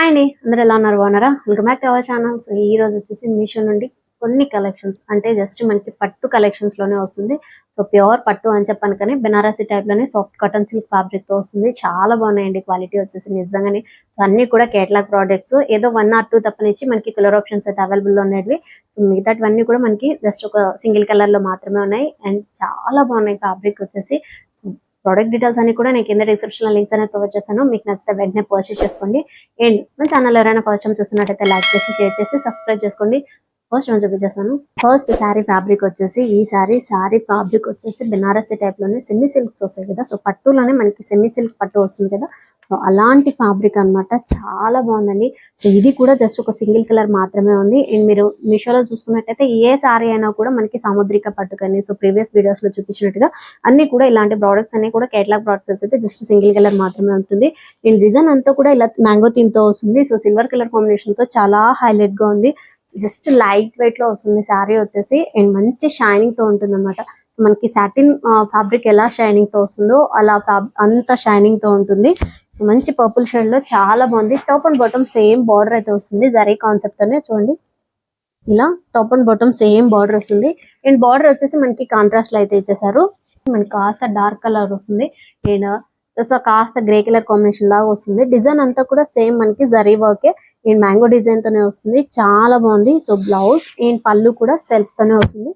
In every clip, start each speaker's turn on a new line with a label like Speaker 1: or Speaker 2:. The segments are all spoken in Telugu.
Speaker 1: హాయ్ అండి, అందరూ ఎలా ఉన్నారు? బాగున్నారా? Welcome back to our channel. So ఈ రోజు వచ్చేసి మీషో నుండి కొన్ని కలెక్షన్స్ అంటే జస్ట్ మనకి పట్టు కలెక్షన్స్ లోనే వస్తుంది. సో ప్యూర్ పట్టు అని చెప్పాను, కానీ బెనారసీ టైప్ లోనే సాఫ్ట్ కాటన్ సిల్క్ ఫ్యాబ్రిక్ తో వస్తుంది. చాలా బాగున్నాయండి, క్వాలిటీ వచ్చేసి నిజంగానే. సో అన్ని కూడా కేటలాగ్ ప్రోడక్ట్స్, ఏదో 1 or 2 తప్పనిచ్చి మనకి కలర్ ఆప్షన్స్ అయితే అవైలబుల్ లో ఉన్నాయి. సో మిగతావన్నీ కూడా మనకి జస్ట్ ఒక సింగిల్ కలర్ లో మాత్రమే ఉన్నాయి అండ్ చాలా బాగున్నాయి ఫ్యాబ్రిక్ వచ్చేసి. సో ప్రోడక్ట్ డీటెయిల్స్ అన్ని కూడా నేను కింద డిస్క్రిప్షన్ లో లింక్స్ అనేది ప్రొవైడ్ చేస్తాను. మీకు నచ్చితే వెంటనే పర్చేస్ చేసుకోండి. అండ్ మన ఛానల్ ఎవరైనా ఫస్ట్ టైం చూస్తున్నట్టయితే లైక్ చేసి షేర్ చేసి సబ్స్క్రైబ్ చేసుకోండి. ఫస్ట్ నేను చూపించేస్తాను. ఫస్ట్ శారీ ఫ్యాబ్రిక్ వచ్చేసి ఈ శారీ ఫ్యాబ్రిక్ వచ్చేసి బెనారసీ టైప్ లోనే సెమీ సిల్క్స్ వస్తాయి కదా. సో పట్టులోనే మనకి సెమీ సిల్క్ పట్టు వస్తుంది కదా. సో అలాంటి ఫ్యాబ్రిక్ అన్నమాట, చాలా బాగుందండి. సో ఇది కూడా జస్ట్ ఒక సింగిల్ కలర్ మాత్రమే ఉంది. అండ్ మీరు మీషోలో చూసుకున్నట్టయితే ఏ శారీ అయినా కూడా మనకి సాముద్రిక పట్టు కానీ, సో ప్రీవియస్ వీడియోస్ లో చూపించినట్టుగా అన్ని కూడా ఇలాంటి ప్రోడక్ట్స్ అన్ని కూడా కేటలాగ్ ప్రోడక్ట్స్ అయితే జస్ట్ సింగిల్ కలర్ మాత్రమే ఉంటుంది. అండ్ డిజైన్ అంతా కూడా ఇలా మ్యాంగో థీమ్ తో వస్తుంది. సో సిల్వర్ కలర్ కాంబినేషన్ తో చాలా హైలైట్ గా ఉంది. జస్ట్ లైట్ వెయిట్ లో వస్తుంది శారీ వచ్చేసి. అండ్ మంచి షైనింగ్ తో ఉంటుంది అనమాట. సో మనకి సాటిన్ ఫ్యాబ్రిక్ ఎలా షైనింగ్ తో వస్తుందో అలా అంత షైనింగ్ తో ఉంటుంది. సో మంచి పర్పుల్ షేడ్ లో చాలా బాగుంది. Top and bottom same border అయితే వస్తుంది. జరీ కాన్సెప్ట్ అనే చూడండి, ఇలా top and bottom same border వస్తుంది. అండ్ బార్డర్ వచ్చేసి మనకి కాంట్రాస్ట్ లో అయితే ఇచ్చేసారు. మనకి కాస్త డార్క్ కలర్ వస్తుంది అండ్ సో కాస్త గ్రే కలర్ కాంబినేషన్ లాగా వస్తుంది. డిజైన్ అంతా కూడా సేమ్ మనకి జరీ వర్కే అండ్ మ్యాంగో డిజైన్ తోనే వస్తుంది. చాలా బాగుంది. సో బ్లౌజ్ అండ్ పళ్ళు కూడా సెల్ఫ్ తోనే వస్తుంది.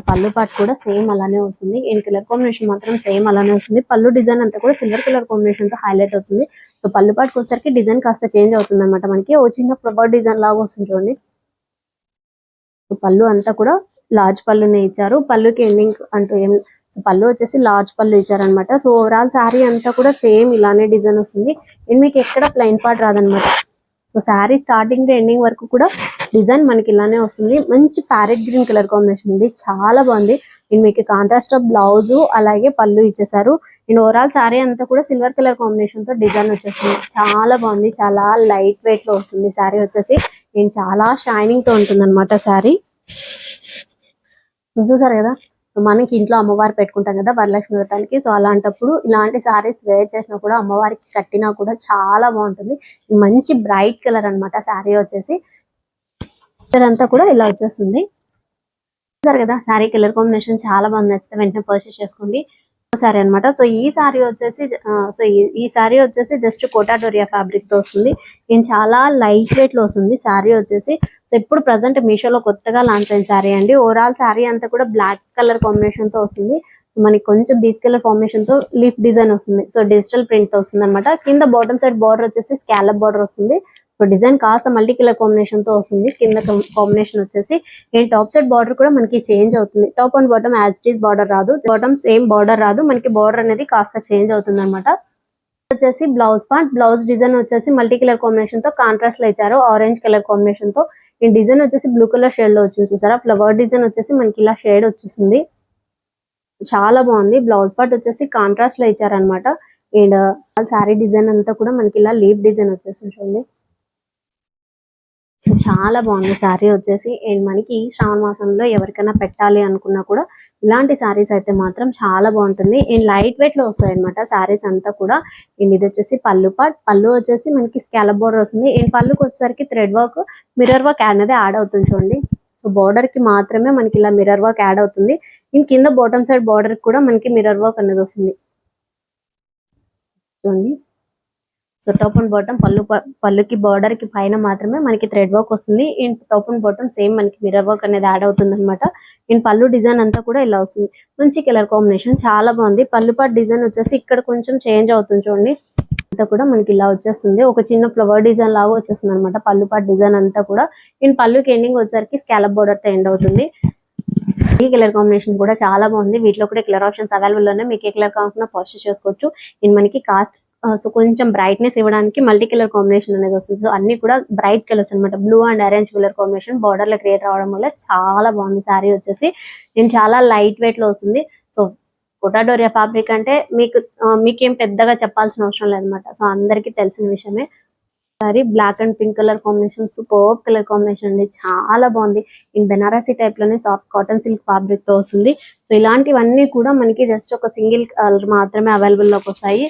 Speaker 1: పళ్ళు పాటు కూడా సేమ్ అలానే వస్తుంది. అండ్ కలర్ కాంబినేషన్ మాత్రం సేమ్ అలానే వస్తుంది. పళ్ళు డిజైన్ అంతా కూడా సిల్వర్ కలర్ కాంబినేషన్ తో హైలైట్ అవుతుంది. సో పళ్ళు పాటుకు వచ్చేసరికి డిజైన్ కాస్త చేంజ్ అవుతుంది అనమాట. మనకి ఓ చిన్న ఫ్లవర్ డిజైన్ లాగా వస్తుంది చూడండి. పళ్ళు అంతా కూడా లార్జ్ పళ్ళునే ఇచ్చారు. పళ్ళుకి ఎండింగ్ అంటూ ఏం, సో పళ్ళు వచ్చేసి లార్జ్ పళ్ళు ఇచ్చారనమాట. సో ఓవరాల్ శారీ అంతా కూడా సేమ్ ఇలానే డిజైన్ వస్తుంది. అండ్ మీకు ఎక్కడ ప్లెయిన్ పార్ట్ రాదనమాట. So sari starting to ending వరకు కూడా డిజైన్ మనకి ఇలానే వస్తుంది. మంచి ప్యారెట్ గ్రీన్ కలర్ కాంబినేషన్ ఉంది, చాలా బాగుంది. అండ్ మీకు కాంట్రాస్ట్ బ్లౌజ్ అలాగే పళ్ళు ఇచ్చేసారు. అండ్ ఓవరాల్ శారీ అంతా కూడా సిల్వర్ కలర్ కాంబినేషన్ తో డిజైన్ వచ్చేస్తుంది. చాలా బాగుంది, చాలా లైట్ వెయిట్ లో వస్తుంది శారీ వచ్చేసి. అండ్ చాలా షైనింగ్ తో ఉంటుంది అనమాట శారీ. చూసారు కదా, మనకి ఇంట్లో అమ్మవారు పెట్టుకుంటాం కదా వరలక్ష్మి వ్రతానికి. సో అలాంటప్పుడు ఇలాంటి సారీస్ వేర్ చేసినా కూడా అమ్మవారికి కట్టినా కూడా చాలా బాగుంటుంది. మంచి బ్రైట్ కలర్ అనమాట శారీ వచ్చేసి. అంతా కూడా ఇలా వచ్చేస్తుంది. చూసారు కదా, శారీ కలర్ కాంబినేషన్ చాలా బాగుంది. నచ్చితే వెంటనే పర్చేస్ చేసుకోండి. సారీ అనమాట. సో ఈ సారీ వచ్చేసి ఈ సారీ వచ్చేసి జస్ట్ కోటా డోరియా ఫ్యాబ్రిక్ తో వస్తుంది. ఇది చాలా లైట్ వెయిట్ లో వస్తుంది శారీ వచ్చేసి. సో ఇప్పుడు ప్రజెంట్ మీషోలో కొత్తగా లాంచ్ అయిన శారీ అండి. ఓవరాల్ శారీ అంతా కూడా బ్లాక్ కలర్ కాంబినేషన్ తో వస్తుంది. సో మనకి కొంచెం బీచ్ కలర్ ఫార్మేషన్ తో లీఫ్ డిజైన్ వస్తుంది. సో డిజిటల్ ప్రింట్ తో వస్తుంది అనమాట. కింద బాటమ్ సైడ్ బార్డర్ వచ్చేసి స్కాలప్ బార్డర్ వస్తుంది. సో డిజైన్ కాస్త మల్టీ కలర్ కాంబినేషన్ తో వస్తుంది. కింద కాంబినేషన్ వచ్చేసి అండ్ టాప్ సైడ్ బార్డర్ కూడా మనకి చేంజ్ అవుతుంది. Top and bottom as it is border రాదు, బాటమ్ సేమ్ బార్డర్ రాదు, మనకి బార్డర్ అనేది కాస్త చేంజ్ అవుతుంది అనమాట. వచ్చేసి బ్లౌజ్ పార్ట్, బ్లౌజ్ డిజైన్ వచ్చేసి మల్టీ కలర్ కాంబినేషన్ తో కాంట్రాస్ట్ లో ఇచ్చారు, ఆరెంజ్ కలర్ కాంబినేషన్ తో. ఈ డిజైన్ వచ్చేసి బ్లూ కలర్ షేడ్ లో వచ్చింది చూసారా. ఫ్లవర్ డిజైన్ వచ్చేసి మనకి ఇలా షేడ్ వచ్చేసింది, చాలా బాగుంది. బ్లౌజ్ పార్ట్ వచ్చేసి కాంట్రాస్ట్ లో ఇచ్చారనమాట. అండ్ శారీ డిజైన్ అంతా కూడా మనకి ఇలా లీఫ్ డిజైన్ వచ్చేసింది చూడండి. సో చాలా బాగుంది శారీ వచ్చేసి. అండ్ మనకి శ్రావణ మాసంలో ఎవరికైనా పెట్టాలి అనుకున్నా కూడా ఇలాంటి శారీస్ అయితే మాత్రం చాలా బాగుంటుంది. అండ్ లైట్ వెయిట్ లో వస్తాయి అనమాట శారీస్ అంతా కూడా. అండ్ ఇది వచ్చేసి పళ్ళు పార్ట్, పళ్ళు వచ్చేసి మనకి స్కాలప్ బోర్డర్ వస్తుంది. అండ్ పళ్ళుకి వచ్చేసరికి థ్రెడ్ వర్క్, మిర్రర్ వర్క్ అనేది యాడ్ అవుతుంది చూడండి. సో బోర్డర్ కి మాత్రమే మనకి ఇలా మిర్రర్ వర్క్ యాడ్ అవుతుంది. అండ్ కింద బాటమ్ సైడ్ బోర్డర్ కూడా మనకి మిర్రర్ వర్క్ అనేది వస్తుంది చూడండి. సో టాప్ అండ్ బాటమ్ పళ్ళుకి బార్డర్ కి పైన మాత్రమే మనకి థ్రెడ్ వర్క్ వస్తుంది. And top and bottom same మనకి మిర్రర్ వర్క్ అనేది యాడ్ అవుతుంది అనమాట. అండ్ పళ్ళు డిజైన్ అంతా కూడా ఇలా వస్తుంది. మంచి కలర్ కాంబినేషన్, చాలా బాగుంది. పళ్ళు పాటు డిజైన్ వచ్చేసి ఇక్కడ కొంచెం చేంజ్ అవుతుంది చూడండి. అంతా కూడా మనకి ఇలా వచ్చేస్తుంది, ఒక చిన్న ఫ్లవర్ డిజైన్ లాగా వచ్చేస్తుంది అనమాట పళ్ళు పాటు డిజైన్ అంతా కూడా. అండ్ పళ్ళుకి ఎండింగ్ వచ్చేసరికి స్కాలప్ బోర్డర్ తో ఎండ్ అవుతుంది. ఈ కలర్ కాంబినేషన్ కూడా చాలా బాగుంది. వీటిలో కూడా కలర్ ఆప్షన్స్ అవైలబుల్ ఉన్నాయి, మీకు ఏ కలర్ కావాలన్నా పర్చేస్ చేసుకోవచ్చు. అండ్ మనకి కాస్ట్ సో కొంచెం బ్రైట్నెస్ ఇవ్వడానికి మల్టీ కలర్ కాంబినేషన్ అనేది వస్తుంది. సో అన్ని కూడా బ్రైట్ కలర్స్ అనమాట. Blue and orange colour combination border లో క్రియేట్ అవడం వల్ల చాలా బాగుంది శారీ వచ్చేసి. నేను చాలా లైట్ వెయిట్ లో వస్తుంది. సో కోటా డోరియా ఫ్యాబ్రిక్ అంటే మీకేం పెద్దగా చెప్పాల్సిన అవసరం లేదనమాట. సో అందరికీ తెలిసిన విషయమే. Sari black and pink colour combination, super colour combination అండి, చాలా బాగుంది. ఇన్ బెనారసీ టైప్ లోనే సాఫ్ట్ కాటన్ సిల్క్ ఫ్యాబ్రిక్ తో వస్తుంది. సో ఇలాంటివన్నీ కూడా మనకి జస్ట్ ఒక సింగిల్ కలర్ మాత్రమే అవైలబుల్ లోకి వస్తాయి.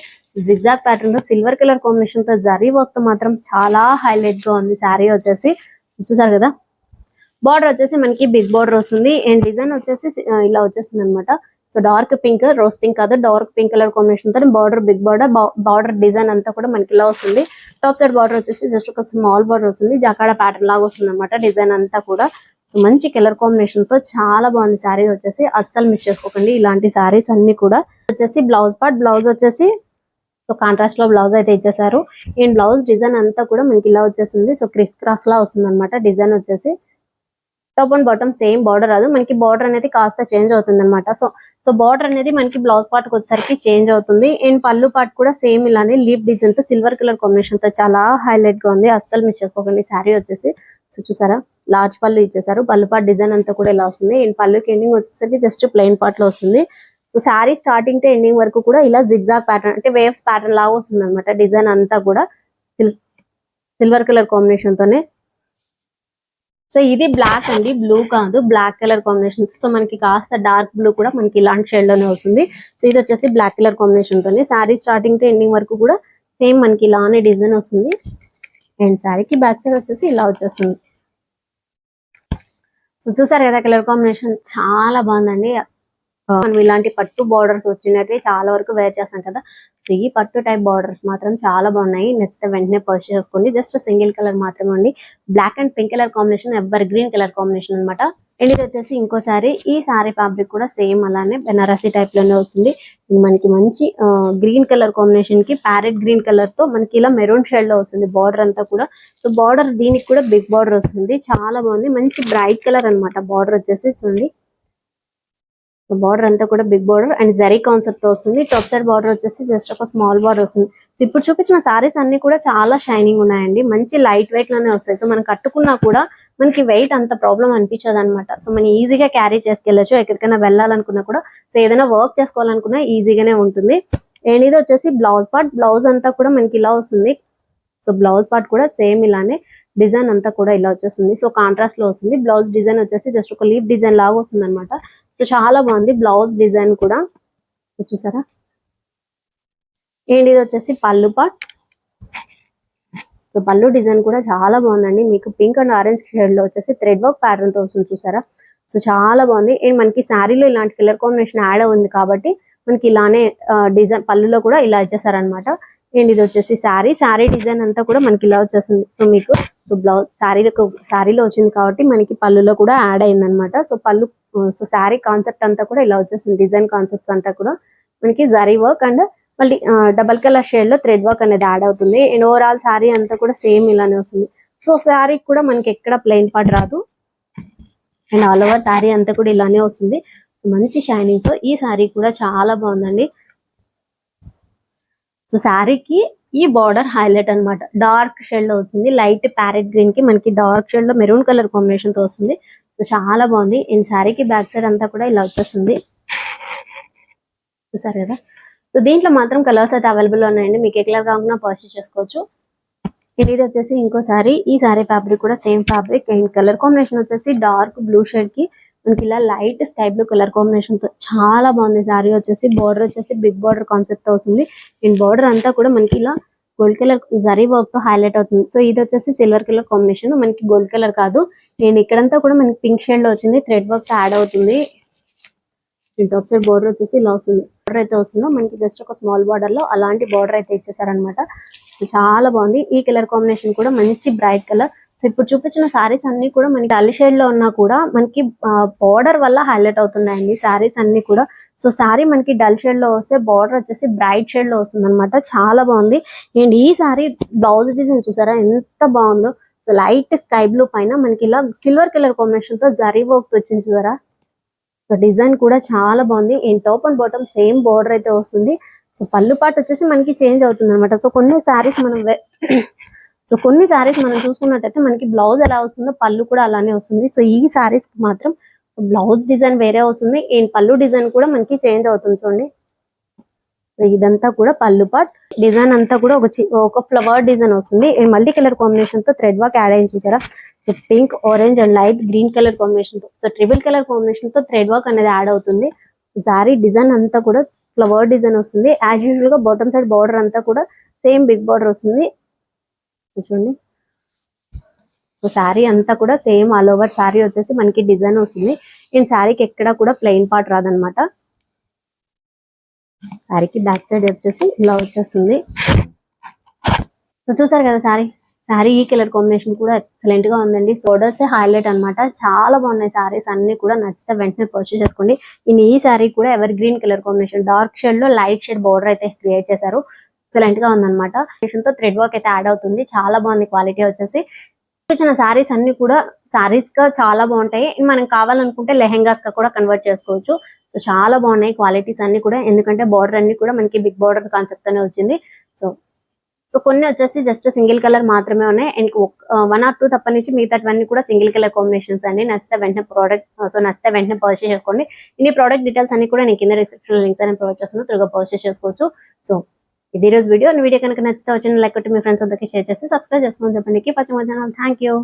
Speaker 1: జిగ్జాగ్ ప్యాటర్న్ లో సిల్వర్ కలర్ కాంబినేషన్ తో జరీ వర్క్ తో మాత్రం చాలా హైలైట్ గా ఉంది శారీ వచ్చేసి. చూసారు కదా, బార్డర్ వచ్చేసి మనకి బిగ్ బార్డర్ వస్తుంది అండ్ డిజైన్ వచ్చేసి ఇలా వచ్చేస్తుంది అనమాట. So dark pink, rose pink కాదు, డార్క్ పింక్ కలర్ కాంబినేషన్ తో border, big border, border design అంతా కూడా మనకి ఇలా వస్తుంది. టాప్ సైడ్ బార్డర్ వచ్చేసి జస్ట్ ఒక స్మాల్ బార్డర్ వస్తుంది, జకాడ ప్యాటర్న్ లాగా వస్తుంది అనమాట డిజైన్ అంతా కూడా. సో మంచి కలర్ కాంబినేషన్ తో చాలా బాగుంది శారీ వచ్చేసి, అస్సలు మిస్ చేసుకోకండి ఇలాంటి శారీస్ అన్ని కూడా. వచ్చేసి బ్లౌజ్ పార్ట్, బ్లౌజ్ వచ్చేసి సో కాంట్రాస్ట్ లో బ్లౌజ్ అయితే ఇచ్చేసారు. అండ్ బ్లౌజ్ డిజైన్ అంతా కూడా మనకి ఇలా వచ్చేసింది. సో క్రిస్ క్రాస్ లా వస్తుంది అనమాట డిజైన్ వచ్చేసి. Top and bottom same border రాదు మనకి, బార్డర్ అనేది కాస్త చేంజ్ అవుతుంది అనమాట. సో బార్డర్ అనేది మనకి బ్లౌజ్ పార్ట్ కి వచ్చేసరికి చేంజ్ అవుతుంది. అండ్ పళ్ళు పార్ట్ కూడా సేమ్ ఇలానే లీప్ డిజైన్ తో సిల్వర్ కలర్ కాంబినేషన్ తో చాలా హైలైట్ గా ఉంది, అస్సలు మిస్ చేసుకోకండి శారీ వచ్చేసి. సో చూసారా, లార్జ్ పళ్ళు ఇచ్చేసారు, పళ్ళు పార్ట్ డిజైన్ అంతా కూడా ఇలా వస్తుంది. అండ్ పళ్ళుకి ఎండింగ్ వచ్చేసరికి జస్ట్ ప్లెయిన్ పార్ట్ లో వస్తుంది. So sari starting to ending వరకు కూడా ఇలా జిగ్జాగ్ ప్యాటర్న్ అంటే వేవ్స్ ప్యాటర్న్ లాగా వస్తుంది అనమాట డిజైన్ అంతా కూడా సిల్వర్ కలర్ కాంబినేషన్ తోనే. సో ఇది బ్లాక్ అండి, బ్లూ కాదు, బ్లాక్ కలర్ కాంబినేషన్. సో మనకి కాస్త డార్క్ బ్లూ కూడా మనకి ఇలాంటి షేడ్ లోనే వస్తుంది. సో ఇది వచ్చేసి బ్లాక్ కలర్ కాంబినేషన్ తోనే శారీ స్టార్టింగ్ టు ఎండింగ్ వరకు కూడా సేమ్ మనకి ఇలానే డిజైన్ వస్తుంది. అండ్ శారీకి బ్యాక్ సైడ్ వచ్చేసి ఇలా వచ్చేస్తుంది. సో చూసారు కదా, కలర్ కాంబినేషన్ చాలా బాగుందండి. మనం ఇలాంటి పట్టు బార్డర్స్ వచ్చినట్టు చాలా వరకు వేర్ చేస్తాం కదా. సో ఈ పట్టు టైప్ బార్డర్స్ మాత్రం చాలా బాగున్నాయి, నచ్చితే వెంటనే పర్చేస్ చేసుకోండి. జస్ట్ సింగిల్ కలర్ మాత్రమే అండి, black and pink colour combination, evergreen colour combination అనమాట. అండ్ ఇది వచ్చేసి ఇంకోసారి, ఈ సారీ ఫ్యాబ్రిక్ కూడా సేమ్ అలానే బెనారసీ టైప్ లోనే వస్తుంది. మనకి మంచి గ్రీన్ కలర్ కాంబినేషన్ కి ప్యారెట్ గ్రీన్ కలర్ తో మనకి ఇలా మెరూన్ షేడ్ లో వస్తుంది బార్డర్ అంతా కూడా. సో బార్డర్ దీనికి కూడా బిగ్ బార్డర్ వస్తుంది, చాలా బాగుంది, మంచి బ్రైట్ కలర్ అనమాట బార్డర్ వచ్చేసి. చూడండి, బార్డర్ అంతా కూడా big border and zari concept తో వస్తుంది. టాప్ సైడ్ బార్డర్ వచ్చేసి జస్ట్ ఒక స్మాల్ బార్డర్ వస్తుంది. సో ఇప్పుడు చూపించిన సారీస్ అన్ని కూడా చాలా షైనింగ్ ఉన్నాయండి, మంచి లైట్ వెయిట్ లోనే వస్తాయి. సో మనం కట్టుకున్నా కూడా మనకి వెయిట్ అంత ప్రాబ్లం అనిపించదు అనమాట. సో మనం ఈజీగా క్యారీ చేసుకెళ్ళచ్చు, ఎక్కడికైనా వెళ్ళాలనుకున్నా కూడా. సో ఏదైనా వర్క్ చేసుకోవాలనుకున్నా ఈజీగానే ఉంటుంది. అండ్ ఇది వచ్చేసి బ్లౌజ్ పార్ట్, బ్లౌజ్ అంతా కూడా మనకి ఇలా వస్తుంది. సో బ్లౌజ్ పార్ట్ కూడా సేమ్ ఇలానే డిజైన్ అంతా కూడా ఇలా వచ్చేస్తుంది. సో కాంట్రాస్ట్ లో వస్తుంది. బ్లౌజ్ డిజైన్ వచ్చేసి జస్ట్ ఒక లీఫ్ డిజైన్ లాగా వస్తుంది అనమాట. సో చాలా బాగుంది బ్లౌజ్ డిజైన్ కూడా. సో చూసారా, అండ్ ఇది వచ్చేసి పళ్ళు పార్ట్. సో పళ్ళు డిజైన్ కూడా చాలా బాగుందండి, మీకు పింక్ అండ్ ఆరెంజ్ షేడ్ లో వచ్చేసి థ్రెడ్ వర్క్ ప్యాటర్న్ తో వస్తుంది చూసారా. సో చాలా బాగుంది. అండ్ మనకి శారీలో ఇలాంటి కలర్ కాంబినేషన్ యాడ్ ఉంది కాబట్టి మనకి ఇలానే డిజైన్ పళ్ళులో కూడా ఇలా ఇచ్చేసారనమాట. అండ్ ఇది వచ్చేసి శారీ డిజైన్ అంతా కూడా మనకి ఇలా వచ్చేస్తుంది. సో మీకు సో బ్లౌజ్ శారీలో వచ్చింది కాబట్టి మనకి పళ్ళులో కూడా యాడ్ అయింది అనమాట. సో పళ్ళు, సో శారీ కాన్సెప్ట్ అంతా కూడా ఇలా వచ్చేస్తుంది, డిజైన్ కాన్సెప్ట్ అంతా కూడా మనకి జరీ వర్క్ అండ్ మళ్ళీ డబల్ కలర్ షేడ్ లో థ్రెడ్ వర్క్ అనేది యాడ్ అవుతుంది. అండ్ ఓవరాల్ శారీ అంతా కూడా సేమ్ ఇలానే వస్తుంది. సో శారీ కూడా మనకి ఎక్కడ ప్లెయిన్ పార్ట్ రాదు, అండ్ ఆల్ ఓవర్ శారీ అంతా కూడా ఇలానే వస్తుంది. సో మంచి షైనింగ్ తో ఈ శారీ కూడా చాలా బాగుందండి. సో శారీకి ఈ బార్డర్ హైలైట్ అనమాట, డార్క్ షేడ్ లో వచ్చింది, లైట్ ప్యారెట్ గ్రీన్ కి మనకి డార్క్ షేడ్ లో మెరూన్ కలర్ కాంబినేషన్ తో వస్తుంది. సో చాలా బాగుంది. అండ్ శారీకి బ్యాక్ సైడ్ అంతా కూడా ఇలా వచ్చేస్తుంది, చూసారు కదా. సో దీంట్లో మాత్రం కలర్స్ అయితే అవైలబుల్ ఉన్నాయండి, మీకు ఏ కలర్ కాకుండా పర్చేస్ చేసుకోవచ్చు. ఇది వచ్చేసి ఇంకోసారి, ఈ శారీ ఫ్యాబ్రిక్ కూడా same fabric and colour combination వచ్చేసి డార్క్ బ్లూ షేడ్ కి మనకి ఇలా light sky blue colour combination తో చాలా బాగుంది శారీ వచ్చేసి. బార్డర్ వచ్చేసి బిగ్ బార్డర్ కాన్సెప్ట్ తో వస్తుంది. అండ్ బార్డర్ అంతా కూడా మనకి ఇలా గోల్డ్ కలర్ జరీ వర్క్ తో హైలైట్ అవుతుంది. సో ఇది వచ్చేసి సిల్వర్ కలర్ కాంబినేషన్, మనకి గోల్డ్ కలర్ కాదు. అండ్ ఇక్కడంతా కూడా మనకి పింక్ షేడ్ లో వచ్చింది, థ్రెడ్ వర్క్ యాడ్ అవుతుంది. టాప్ సైడ్ బార్డర్ వచ్చేసి ఇలా వస్తుంది. బార్డర్ అయితే వస్తుందో మనకి జస్ట్ ఒక స్మాల్ బార్డర్ లో అలాంటి బార్డర్ అయితే ఇచ్చేసారనమాట. చాలా బాగుంది. ఈ కలర్ కాంబినేషన్ కూడా మంచి బ్రైట్ కలర్. సో ఇప్పుడు చూపించిన సారీస్ అన్ని కూడా మనకి డల్ షేడ్ లో ఉన్నా కూడా మనకి బార్డర్ వల్ల హైలైట్ అవుతున్నాయండి సారీస్ అన్ని కూడా. సో సారీ మనకి డల్ షేడ్ లో వస్తే బార్డర్ వచ్చేసి బ్రైట్ షేడ్ లో వస్తుంది అనమాట, చాలా బాగుంది. అండ్ ఈ సారీ బ్లౌజ్ డిజైన్ చూసారా ఎంత బాగుందో. సో లైట్ స్కై బ్లూ పైన మనకి ఇలా సిల్వర్ కలర్ కాంబినేషన్ తో జరీ వర్క్ వచ్చింది చూసారా. సో డిజైన్ కూడా చాలా బాగుంది. And top and bottom same border అయితే వస్తుంది. సో పళ్ళు పాటు వచ్చేసి మనకి చేంజ్ అవుతుంది అనమాట. సో కొన్ని సారీస్ మనం చూసుకున్నట్టయితే మనకి బ్లౌజ్ ఎలా వస్తుందో పళ్ళు కూడా అలానే వస్తుంది. సో ఈ సారీస్ కి మాత్రం సో బ్లౌజ్ డిజైన్ వేరే వస్తుంది అండ్ పళ్ళు డిజైన్ కూడా మనకి చేంజ్ అవుతుంది చూడండి. ఇదంతా కూడా పళ్ళు పార్ట్. డిజైన్ అంతా కూడా ఒక ఫ్లవర్ డిజైన్ వస్తుంది. మల్టీ కలర్ కాంబినేషన్ తో థ్రెడ్ వర్క్ యాడ్ అయ్యింది చూసారా. So pink, orange and light green colour combination తో, సో ట్రిపుల్ కలర్ కాంబినేషన్ తో థ్రెడ్ వర్క్ అనేది యాడ్ అవుతుంది. సారీ డిజైన్ అంతా కూడా ఫ్లవర్ డిజైన్ వస్తుంది. యాజ్ యూజువల్ గా బాటమ్ సైడ్ బార్డర్ అంతా కూడా సేమ్ బిగ్ బార్డర్ వస్తుంది. చూడండి. సో శారీ అంతా కూడా సేమ్ ఆల్ ఓవర్ శారీ వచ్చేసి మనకి డిజైన్ వస్తుంది. ఈ శారీకి ఎక్కడ కూడా ప్లెయిన్ పార్ట్ రాదనమాట. శారీకి బ్యాక్ సైడ్ వచ్చేసి ఇలా వచ్చేస్తుంది. సో చూసారు కదా శారీ ఈ కలర్ కాంబినేషన్ కూడా ఎక్సలెంట్ గా ఉందండి. బోర్డర్స్ హైలైట్ అన్నమాట. చాలా బాగున్నాయి శారీస్ అన్ని కూడా. నచ్చితే వెంటనే పర్చేస్ చేసుకోండి. ఈ శారీ కూడా ever green colour combination, dark shade లో లైట్ షేడ్ బోర్డర్ అయితే క్రియేట్ చేశారు. ఎక్సలెంట్ గా ఉందన్నమాట. తో థ్రెడ్ వర్క్ అయితే యాడ్ అవుతుంది. చాలా బాగుంది క్వాలిటీ వచ్చేసి. చూపించిన శారీస్ అన్ని కూడా శారీస్ గా చాలా బాగుంటాయి. మనం కావాలనుకుంటే లెహెంగాస్ గా కూడా కన్వర్ట్ చేసుకోవచ్చు. సో చాలా బాగున్నాయి క్వాలిటీస్ అన్ని కూడా. ఎందుకంటే బార్డర్ అన్ని కూడా మనకి బిగ్ బార్డర్ కాన్సెప్ట్ తోనే వచ్చింది. సో సో కొన్ని వచ్చేసి జస్ట్ సింగిల్ కలర్ మాత్రమే ఉన్నాయి. అండ్ 1 or 2 తప్పనించి మిగతావన్నీ కూడా సింగిల్ కలర్ కాంబినేషన్స్ అన్ని. నచ్చితే వెంటనే పర్చేస్ చేసుకోండి. ఇన్ని ప్రోడక్ట్ డీటెయిల్స్ అన్ని కూడా నేను కింద డిస్క్రిప్షన్ లింక్స్ అని ప్రొవైడ్ చేస్తాను. త్వరగా పర్చేస్ చేసుకోవచ్చు. సో ఇది రోజు వీడియో కనుక నచ్చితే వచ్చిన లైక్ కొట్టి మీ ఫ్రెండ్స్ అందరికీ షేర్ చేసి సబ్స్క్రైబ్ చేసుకోమని చెప్పండి. Keep watching my channel. Thank you.